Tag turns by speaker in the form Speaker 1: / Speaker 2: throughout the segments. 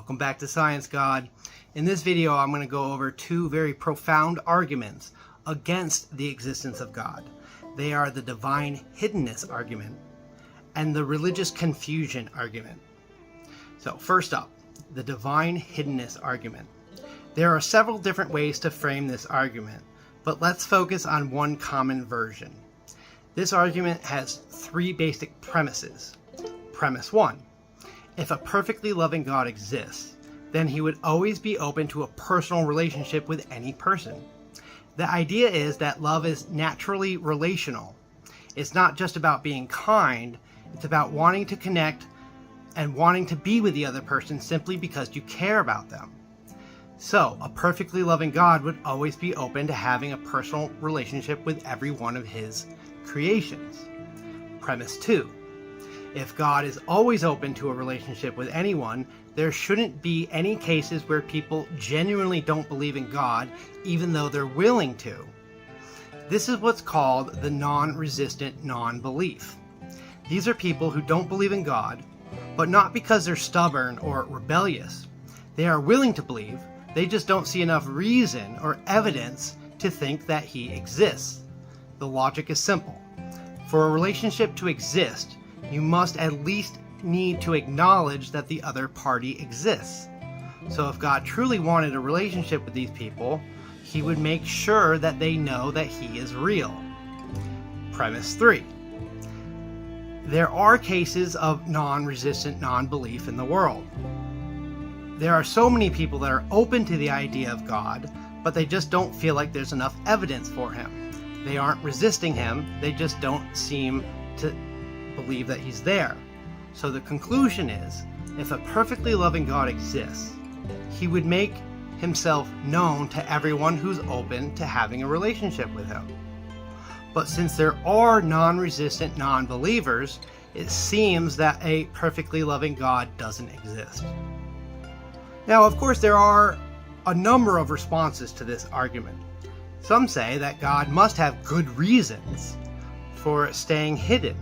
Speaker 1: Welcome back to ScienceGod. In this video, I'm going to go over two very profound arguments against the existence of God. They are the divine hiddenness argument and the religious confusion argument. So first up, the divine hiddenness argument. There are several different ways to frame this argument, but let's focus on one common version. This argument has three basic premises. Premise 1. If a perfectly loving God exists, then he would always be open to a personal relationship with any person. The idea is that love is naturally relational. It's not just about being kind, it's about wanting to connect and wanting to be with the other person simply because you care about them. So, a perfectly loving God would always be open to having a personal relationship with every one of his creations. Premise 2. If God is always open to a relationship with anyone, there shouldn't be any cases where people genuinely don't believe in God, even though they're willing to. This is what's called the non-resistant non-belief. These are people who don't believe in God, but not because they're stubborn or rebellious. They are willing to believe, they just don't see enough reason or evidence to think that he exists. The logic is simple. For a relationship to exist, you must at least need to acknowledge that the other party exists. So if God truly wanted a relationship with these people, he would make sure that they know that he is real. Premise 3. There are cases of non-resistant non-belief in the world. There are so many people that are open to the idea of God, but they just don't feel like there's enough evidence for him. They aren't resisting him, they just don't seem to believe that he's there. So the conclusion is, if a perfectly loving God exists, he would make himself known to everyone who's open to having a relationship with him. But since there are non-resistant non-believers, it seems that a perfectly loving God doesn't exist. Now, of course, there are a number of responses to this argument. Some say that God must have good reasons for staying hidden,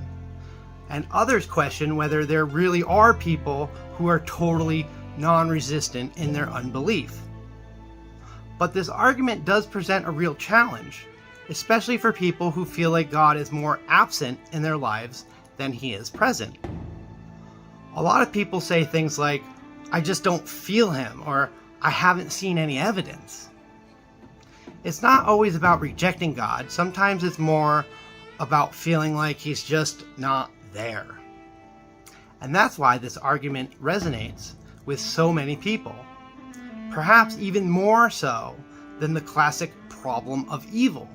Speaker 1: and others question whether there really are people who are totally non-resistant in their unbelief. But this argument does present a real challenge, especially for people who feel like God is more absent in their lives than he is present. A lot of people say things like, "I just don't feel him," or "I haven't seen any evidence." It's not always about rejecting God. Sometimes it's more about feeling like he's just not there. And that's why this argument resonates with so many people. Perhaps even more so than the classic problem of evil.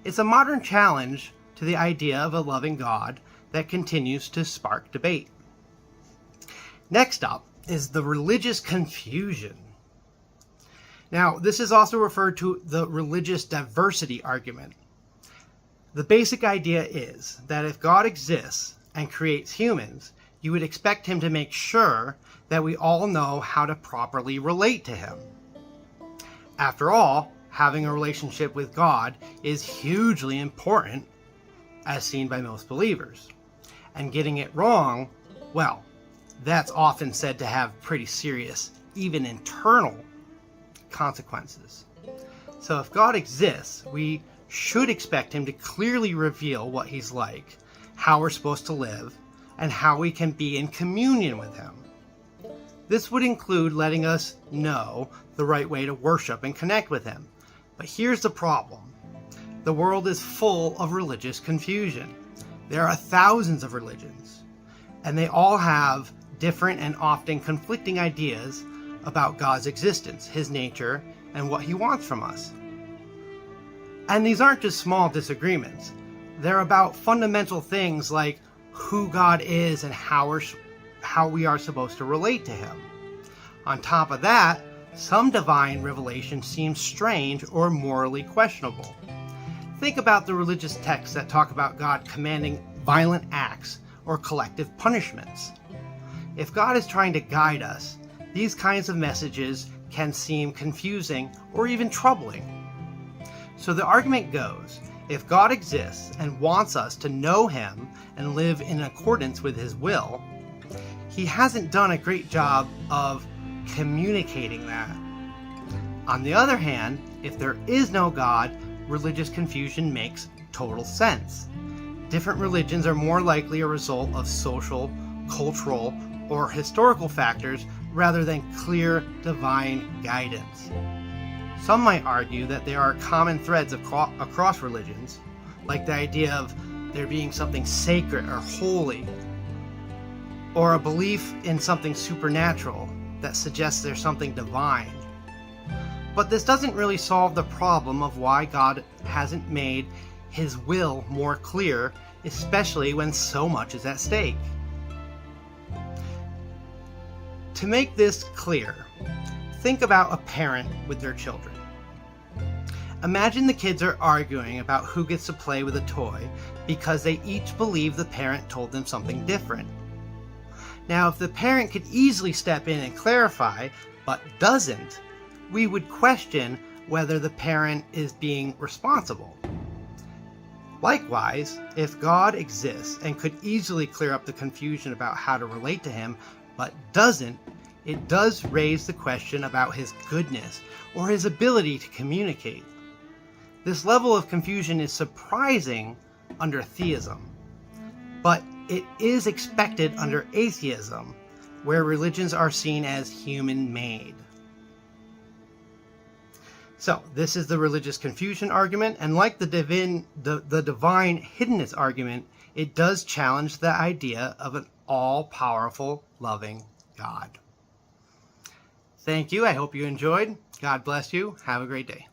Speaker 1: It's a modern challenge to the idea of a loving God that continues to spark debate. Next up is the religious confusion. Now, this is also referred to the religious diversity argument. The basic idea is that if God exists and creates humans, you would expect him to make sure that we all know how to properly relate to him. After all, having a relationship with God is hugely important, as seen by most believers. And getting it wrong, well, that's often said to have pretty serious, even internal consequences. So if God exists, we should expect him to clearly reveal what he's like, how we're supposed to live, and how we can be in communion with him. This would include letting us know the right way to worship and connect with him. But here's the problem. The world is full of religious confusion. There are thousands of religions, and they all have different and often conflicting ideas about God's existence, his nature, and what he wants from us. And these aren't just small disagreements. They're about fundamental things like who God is and how we are supposed to relate to him. On top of that, some divine revelation seems strange or morally questionable. Think about the religious texts that talk about God commanding violent acts or collective punishments. If God is trying to guide us, these kinds of messages can seem confusing or even troubling. So the argument goes, if God exists and wants us to know him and live in accordance with his will, he hasn't done a great job of communicating that. On the other hand, if there is no God, religious confusion makes total sense. Different religions are more likely a result of social, cultural, or historical factors rather than clear divine guidance. Some might argue that there are common threads across religions, like the idea of there being something sacred or holy, or a belief in something supernatural that suggests there's something divine. But this doesn't really solve the problem of why God hasn't made His will more clear, especially when so much is at stake. To make this clear, think about a parent with their children. Imagine the kids are arguing about who gets to play with a toy because they each believe the parent told them something different. Now, if the parent could easily step in and clarify, but doesn't, we would question whether the parent is being responsible. Likewise, if God exists and could easily clear up the confusion about how to relate to Him, but doesn't, it does raise the question about His goodness or His ability to communicate. This level of confusion is surprising under theism, but it is expected under atheism, where religions are seen as human-made. So, this is the religious confusion argument, and like the divine hiddenness argument, it does challenge the idea of an all-powerful, loving God. Thank you. I hope you enjoyed. God bless you. Have a great day.